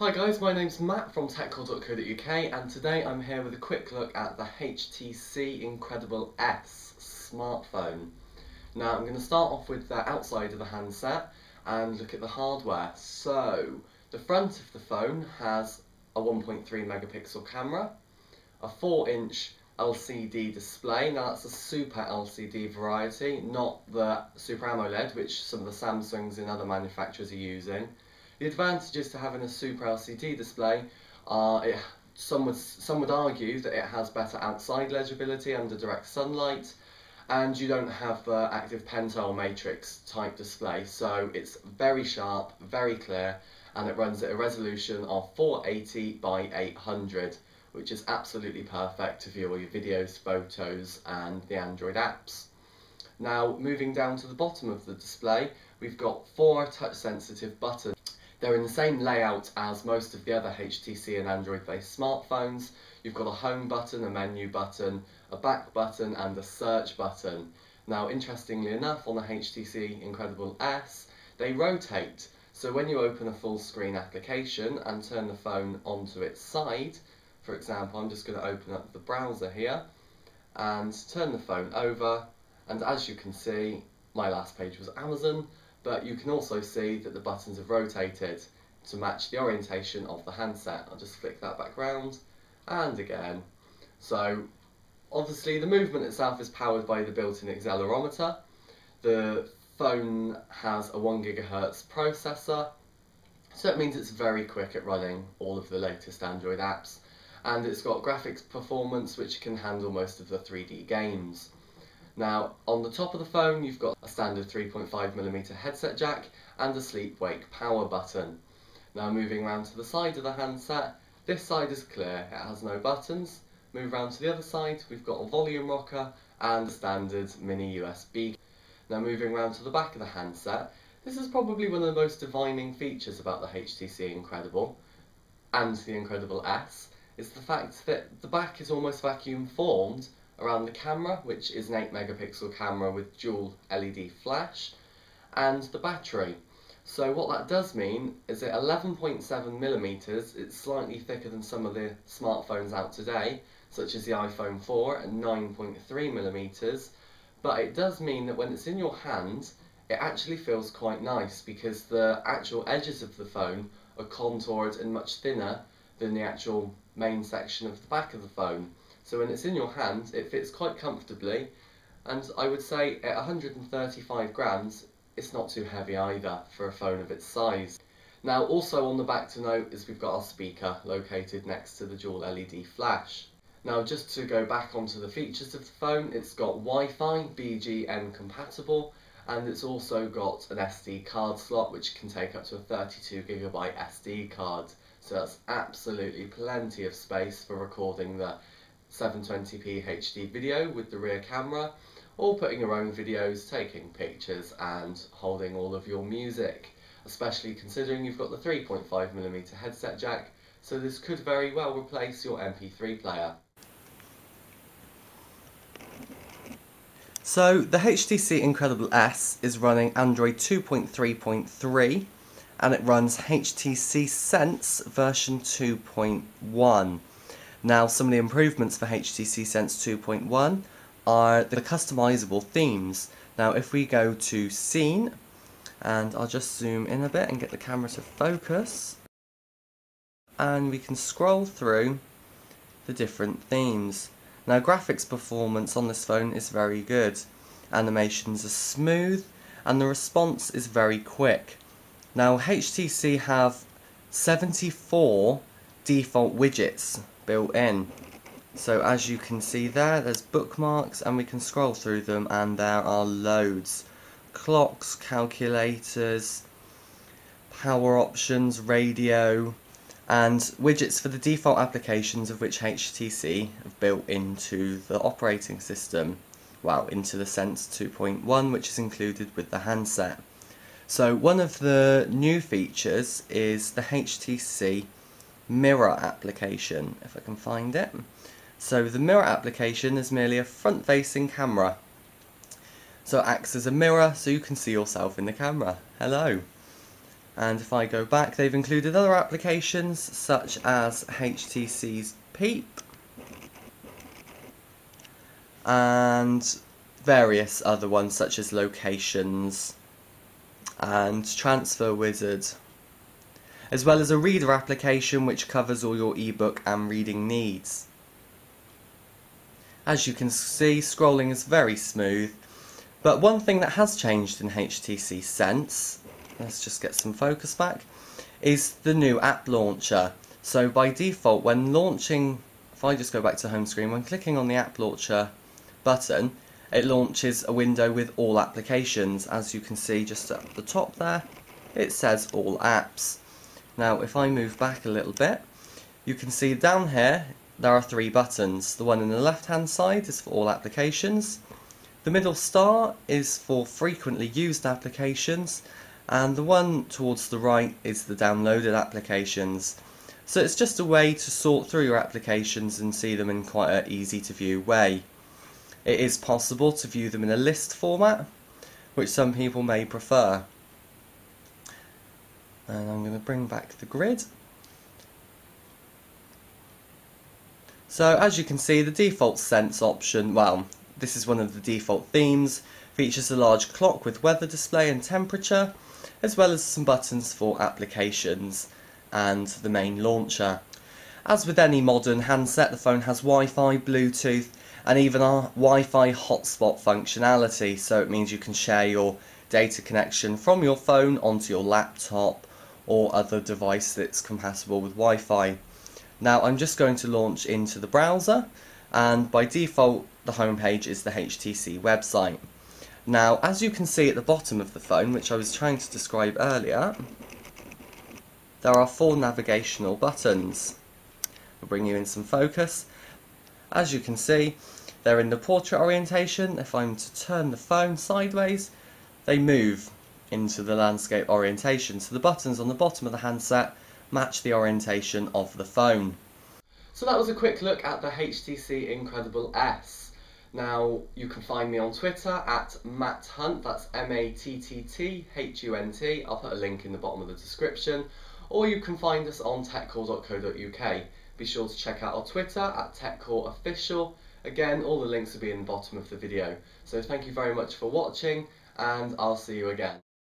Hi guys, my name's Matt from TEKCORE.co.uk and today I'm here with a quick look at the HTC Incredible S smartphone. Now I'm going to start off with the outside of the handset and look at the hardware. So the front of the phone has a 1.3 megapixel camera, a 4-inch LCD display. Now that's a Super LCD variety, not the Super AMOLED which some of the Samsungs and other manufacturers are using. The advantages to having a Super LCD display are some would argue that it has better outside legibility under direct sunlight, and you don't have the active pentile matrix type display, so it's very sharp, very clear, and it runs at a resolution of 480 by 800, which is absolutely perfect to view all your videos, photos and the Android apps. Now moving down to the bottom of the display, we've got 4 touch sensitive buttons. They're in the same layout as most of the other HTC and Android based smartphones. You've got a home button, a menu button, a back button and a search button. Now interestingly enough, on the HTC Incredible S, they rotate. So when you open a full screen application and turn the phone onto its side, for example, I'm just going to open up the browser here and turn the phone over, and as you can see, my last page was Amazon, but you can also see that the buttons have rotated to match the orientation of the handset. I'll just flick that back round and again. So obviously the movement itself is powered by the built-in accelerometer. The phone has a 1 GHz processor, so it means it's very quick at running all of the latest Android apps, and it's got graphics performance which can handle most of the 3D games. Now, on the top of the phone, you've got a standard 3.5mm headset jack and a sleep-wake power button. Now, moving around to the side of the handset, this side is clear, it has no buttons. Move around to the other side, we've got a volume rocker and a standard mini USB. Now, moving around to the back of the handset, this is probably one of the most defining features about the HTC Incredible and the Incredible S, is the fact that the back is almost vacuum formed around the camera, which is an 8 megapixel camera with dual LED flash, and the battery. So what that does mean is at 11.7mm, it's slightly thicker than some of the smartphones out today, such as the iPhone 4 at 9.3mm, but it does mean that when it's in your hand, it actually feels quite nice because the actual edges of the phone are contoured and much thinner than the actual main section of the back of the phone. So when it's in your hand, it fits quite comfortably, and I would say at 135 grams, it's not too heavy either for a phone of its size. Now also on the back to note is we've got our speaker located next to the dual LED flash. Now just to go back onto the features of the phone, it's got Wi-Fi, BGN compatible, and it's also got an SD card slot which can take up to a 32GB SD card. So that's absolutely plenty of space for recording the 720p HD video with the rear camera, or putting your own videos, taking pictures and holding all of your music, especially considering you've got the 3.5mm headset jack, so this could very well replace your MP3 player. So the HTC Incredible S is running Android 2.3.3 and it runs HTC Sense version 2.1. Now, some of the improvements for HTC Sense 2.1 are the customizable themes. Now, if we go to Scene, and I'll just zoom in a bit and get the camera to focus, and we can scroll through the different themes. Now, graphics performance on this phone is very good. Animations are smooth, and the response is very quick. Now, HTC have 74 default widgets built in. So as you can see there's bookmarks, and we can scroll through them and there are loads. Clocks, calculators, power options, radio, and widgets for the default applications of which HTC have built into the operating system. Well, into the Sense 2.1, which is included with the handset. So one of the new features is the HTC mirror application, if I can find it. So the mirror application is merely a front-facing camera. So it acts as a mirror so you can see yourself in the camera. Hello. And if I go back, they've included other applications such as HTC's Peep and various other ones such as Locations and Transfer Wizard, as well as a reader application which covers all your ebook and reading needs. As you can see, scrolling is very smooth, but one thing that has changed in HTC Sense, let's just get some focus back, is the new app launcher. So by default, when launching, if I just go back to home screen, when clicking on the app launcher button, it launches a window with all applications. As you can see just at the top there, it says all apps. Now if I move back a little bit, you can see down here there are 3 buttons. The one on the left hand side is for all applications, the middle star is for frequently used applications, and the one towards the right is the downloaded applications. So it's just a way to sort through your applications and see them in quite an easy to view way. It is possible to view them in a list format, which some people may prefer. And I'm going to bring back the grid. So as you can see, the default Sense option, well, this is one of the default themes, features a large clock with weather display and temperature, as well as some buttons for applications and the main launcher. As with any modern handset, the phone has Wi-Fi, Bluetooth, and even a Wi-Fi hotspot functionality, so it means you can share your data connection from your phone onto your laptop or other device that's compatible with Wi-Fi. Now I'm just going to launch into the browser, and by default the home page is the HTC website. Now as you can see at the bottom of the phone, which I was trying to describe earlier, there are 4 navigational buttons. I'll bring you in some focus. As you can see, they're in the portrait orientation. If I'm to turn the phone sideways, they move into the landscape orientation. So the buttons on the bottom of the handset match the orientation of the phone. So that was a quick look at the HTC Incredible S. Now you can find me on Twitter at Matt Hunt, that's MATTTHUNT. I'll put a link in the bottom of the description. Or you can find us on tekcore.co.uk. Be sure to check out our Twitter at TEKCORE Official. Again, all the links will be in the bottom of the video. So thank you very much for watching, and I'll see you again.